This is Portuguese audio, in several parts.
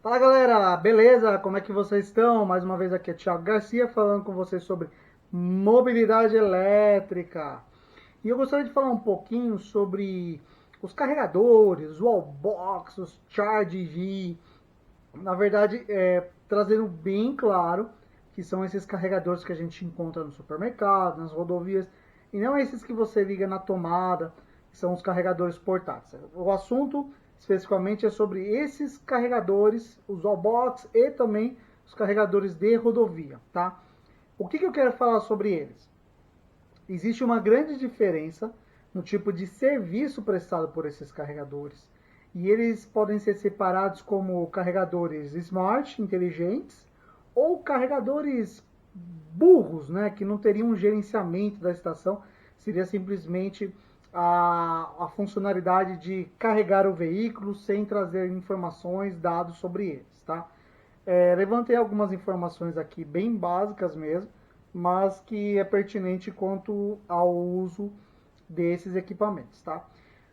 Fala galera, beleza? Como é que vocês estão? Mais uma vez aqui é Thiago Garcia falando com vocês sobre mobilidade elétrica. E eu gostaria de falar um pouquinho sobre os carregadores, os wallbox, os Charge V. Na verdade, trazendo bem claro que são esses carregadores que a gente encontra no supermercado, nas rodovias, e não esses que você liga na tomada, que são os carregadores portáteis. O assunto especificamente é sobre esses carregadores, os wallbox e também os carregadores de rodovia, tá? O que eu quero falar sobre eles? Existe uma grande diferença no tipo de serviço prestado por esses carregadores. E eles podem ser separados como carregadores smart, inteligentes, ou carregadores burros, né, que não teriam um gerenciamento da estação, seria simplesmente a funcionalidade de carregar o veículo sem trazer informações, dados sobre eles, tá? Levantei algumas informações aqui bem básicas mesmo, mas que é pertinente quanto ao uso desses equipamentos, tá?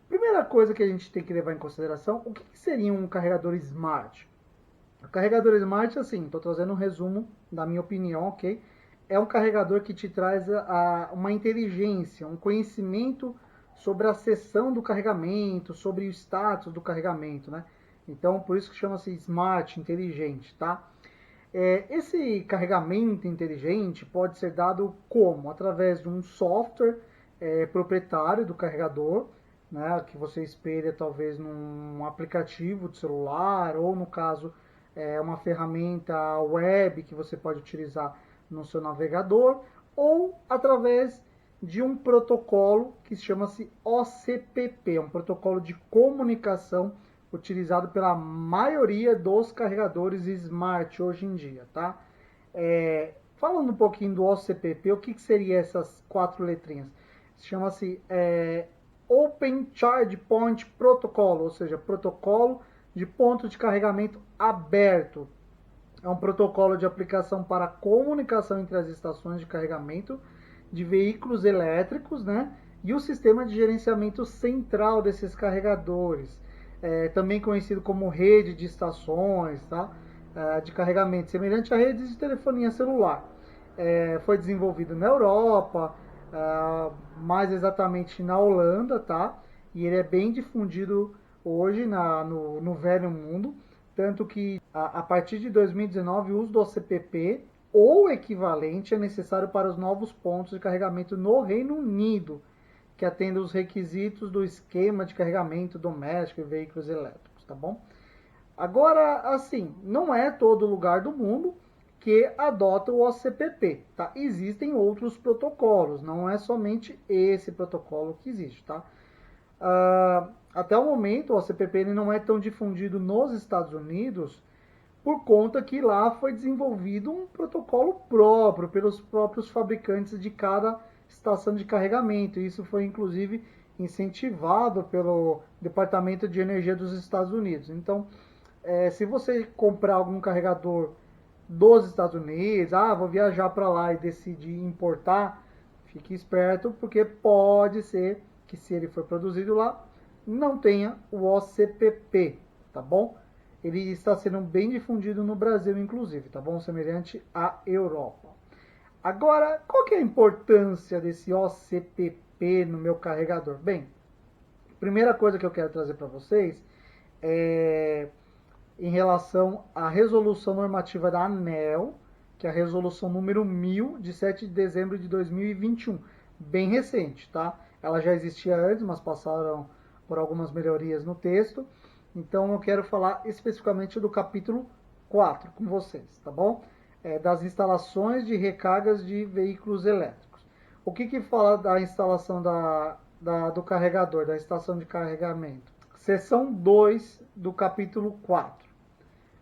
Primeira coisa que a gente tem que levar em consideração, o que seria um carregador smart? O carregador smart, assim, estou trazendo um resumo da minha opinião, ok? É um carregador que te traz uma inteligência, um conhecimento sobre a seção do carregamento, sobre o status do carregamento, né? Então, por isso que chama-se smart, inteligente, tá? Esse carregamento inteligente pode ser dado como? Através de um software proprietário do carregador, né, que você espelha talvez num aplicativo de celular ou no caso uma ferramenta web que você pode utilizar no seu navegador ou através de um protocolo que chama-se OCPP, um protocolo de comunicação utilizado pela maioria dos carregadores smart hoje em dia, tá? Falando um pouquinho do OCPP, o que seria essas quatro letrinhas? Chama-se Open Charge Point Protocol, ou seja, protocolo de ponto de carregamento aberto. É um protocolo de aplicação para comunicação entre as estações de carregamento de veículos elétricos, né? E o sistema de gerenciamento central desses carregadores, também conhecido como rede de estações, tá? De carregamento, semelhante à rede de telefonia celular. Foi desenvolvido na Europa, mais exatamente na Holanda, tá? E ele é bem difundido hoje no velho mundo, tanto que a partir de 2019 o uso do CPP ou equivalente é necessário para os novos pontos de carregamento no Reino Unido, que atendem os requisitos do esquema de carregamento doméstico e veículos elétricos, tá bom? Agora, assim, não é todo lugar do mundo que adota o OCPP, tá? Existem outros protocolos, não é somente esse protocolo que existe, tá? Até o momento, o OCPP ele não é tão difundido nos Estados Unidos por conta que lá foi desenvolvido um protocolo próprio pelos próprios fabricantes de cada estação de carregamento. Isso foi inclusive incentivado pelo Departamento de Energia dos Estados Unidos. Então, se você comprar algum carregador dos Estados Unidos, vou viajar para lá e decidir importar, fique esperto, porque pode ser que se ele for produzido lá, não tenha o OCPP, tá bom? Ele está sendo bem difundido no Brasil, inclusive, tá bom? Semelhante à Europa. Agora, qual que é a importância desse OCPP no meu carregador? Bem, primeira coisa que eu quero trazer para vocês é em relação à resolução normativa da ANEEL, que é a resolução número 1000, de 7 de dezembro de 2021. Bem recente, tá? Ela já existia antes, mas passaram por algumas melhorias no texto. Então eu quero falar especificamente do capítulo 4 com vocês, tá bom? Das instalações de recargas de veículos elétricos. O que fala da instalação do carregador, da estação de carregamento? Seção 2 do capítulo 4.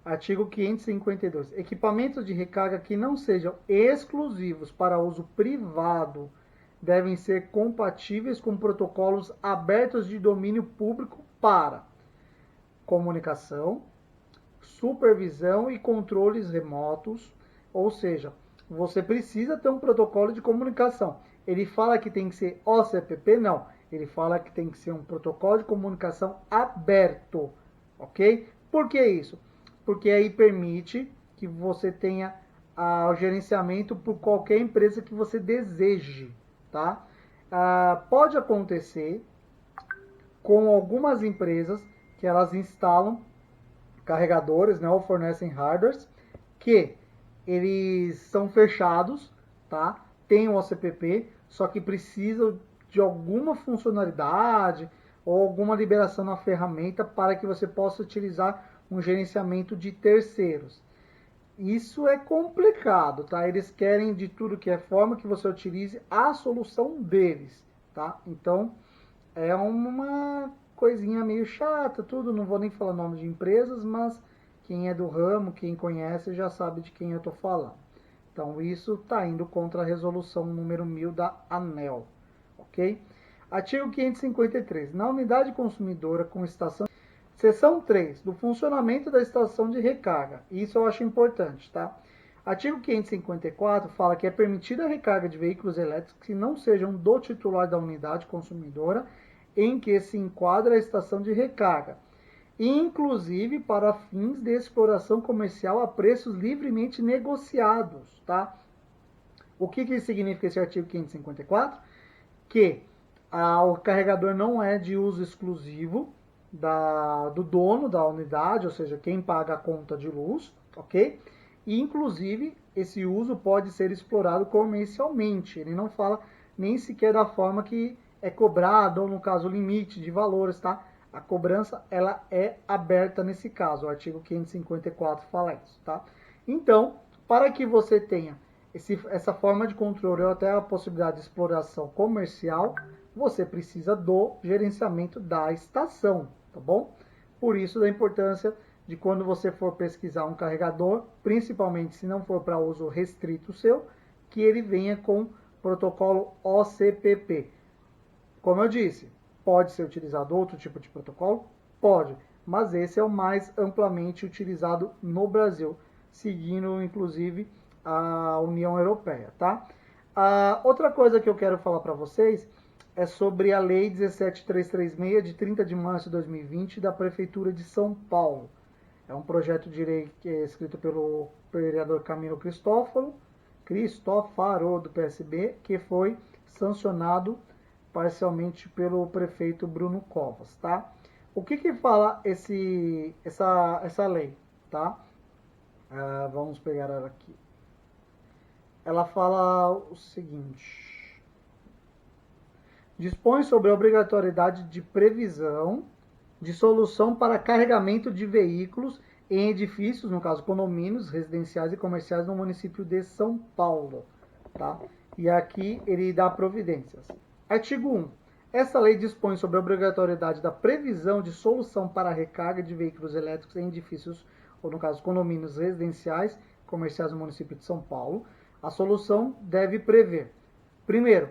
Artigo 552. Equipamentos de recarga que não sejam exclusivos para uso privado devem ser compatíveis com protocolos abertos de domínio público para comunicação, supervisão e controles remotos, ou seja, você precisa ter um protocolo de comunicação. Ele fala que tem que ser OCPP? Não. Ele fala que tem que ser um protocolo de comunicação aberto, ok? Por que isso? porque aí permite que você tenha o gerenciamento por qualquer empresa que você deseje, tá? Pode acontecer com algumas empresas que elas instalam carregadores, né, ou fornecem hardwares que eles são fechados, tá? Tem um OCPP, só que precisam de alguma funcionalidade ou alguma liberação na ferramenta para que você possa utilizar um gerenciamento de terceiros. Isso é complicado, tá? Eles querem de tudo que é forma que você utilize a solução deles, tá? Então, é uma coisinha meio chata, tudo. Não vou nem falar nome de empresas, mas quem é do ramo, quem conhece, já sabe de quem eu estou falando. Então, isso está indo contra a resolução número 1000 da ANEEL, ok? Artigo 553. Na unidade consumidora com estação... Seção 3, do funcionamento da estação de recarga. Isso eu acho importante, tá? Artigo 554 fala que é permitida a recarga de veículos elétricos que não sejam do titular da unidade consumidora em que se enquadra a estação de recarga, inclusive para fins de exploração comercial a preços livremente negociados, tá? O que significa esse artigo 554? Que o carregador não é de uso exclusivo do dono da unidade, ou seja, quem paga a conta de luz, ok? E, inclusive, esse uso pode ser explorado comercialmente. Ele não fala nem sequer da forma que é cobrado, ou no caso, o limite de valores, tá? A cobrança, ela é aberta nesse caso. O artigo 554 fala isso, tá? Então, para que você tenha essa forma de controle ou até a possibilidade de exploração comercial, você precisa do gerenciamento da estação, tá bom? Por isso da importância de quando você for pesquisar um carregador, principalmente se não for para uso restrito seu, que ele venha com protocolo OCPP. Como eu disse, pode ser utilizado outro tipo de protocolo? Pode, mas esse é o mais amplamente utilizado no Brasil, seguindo inclusive a União Europeia, tá? Outra coisa que eu quero falar para vocês é sobre a Lei 17336, de 30 de março de 2020, da Prefeitura de São Paulo. É um projeto de lei escrito pelo vereador Camilo Cristófaro, do PSB, que foi sancionado parcialmente pelo prefeito Bruno Covas, tá? O que fala essa lei, tá? Vamos pegar ela aqui. Ela fala o seguinte: dispõe sobre a obrigatoriedade de previsão de solução para carregamento de veículos em edifícios, no caso condomínios residenciais e comerciais no município de São Paulo, tá? E aqui ele dá providências. Artigo 1. Essa lei dispõe sobre a obrigatoriedade da previsão de solução para a recarga de veículos elétricos em edifícios, ou no caso condomínios residenciais comerciais no município de São Paulo. A solução deve prever, primeiro,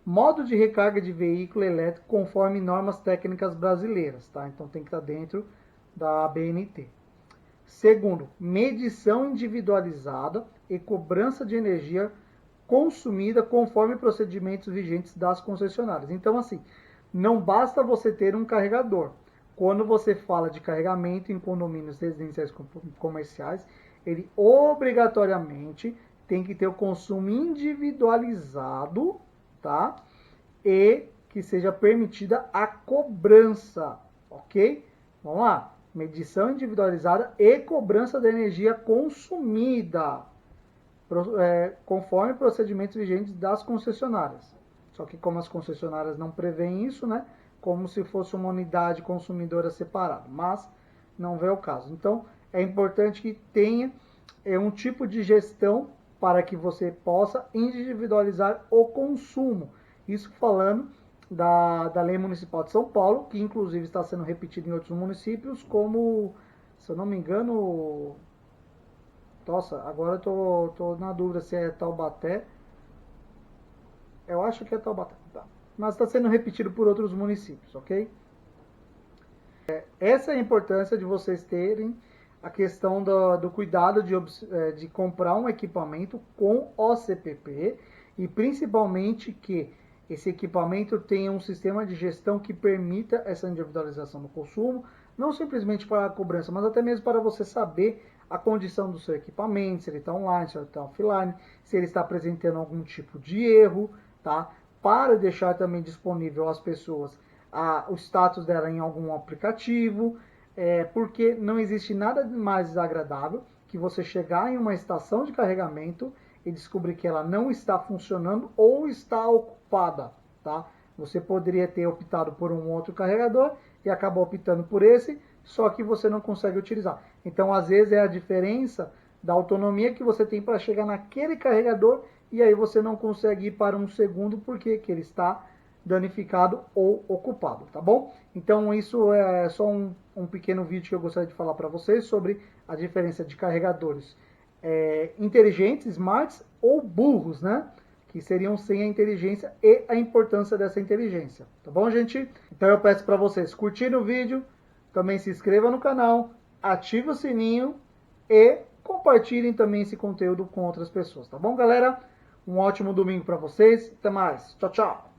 modo de recarga de veículo elétrico conforme normas técnicas brasileiras, tá? Então tem que estar dentro da ABNT. Segundo, medição individualizada e cobrança de energia consumida conforme procedimentos vigentes das concessionárias. Então, assim, não basta você ter um carregador. Quando você fala de carregamento em condomínios residenciais comerciais, ele obrigatoriamente tem que ter o consumo individualizado, tá? E que seja permitida a cobrança, ok? Vamos lá. Medição individualizada e cobrança da energia consumida, conforme procedimentos vigentes das concessionárias. Só que como as concessionárias não prevêem isso, né? Como se fosse uma unidade consumidora separada, mas não vê o caso. Então, é importante que tenha um tipo de gestão para que você possa individualizar o consumo. Isso falando da Lei Municipal de São Paulo, que inclusive está sendo repetida em outros municípios, como, se eu não me engano, nossa, agora eu tô na dúvida se é Taubaté. Eu acho que é Taubaté, tá. Mas está sendo repetido por outros municípios, ok? Essa é a importância de vocês terem a questão do cuidado de comprar um equipamento com OCPP e principalmente que esse equipamento tenha um sistema de gestão que permita essa individualização do consumo, não simplesmente para a cobrança, mas até mesmo para você saber a condição do seu equipamento, se ele está online, se ele está offline, se ele está apresentando algum tipo de erro, tá? Para deixar também disponível às pessoas o status dela em algum aplicativo, porque não existe nada mais desagradável que você chegar em uma estação de carregamento e descobrir que ela não está funcionando ou está ocupada, tá? Você poderia ter optado por um outro carregador e acabou optando por esse, só que você não consegue utilizar. Então, às vezes, é a diferença da autonomia que você tem para chegar naquele carregador e aí você não consegue ir para um segundo porque que ele está danificado ou ocupado, tá bom? Então, isso é só um pequeno vídeo que eu gostaria de falar para vocês sobre a diferença de carregadores inteligentes, smarts ou burros, né? Que seriam sem a inteligência e a importância dessa inteligência, tá bom, gente? Então eu peço para vocês curtirem o vídeo, também se inscrevam no canal, ative o sininho e compartilhem também esse conteúdo com outras pessoas, tá bom, galera? Um ótimo domingo para vocês, até mais, tchau, tchau!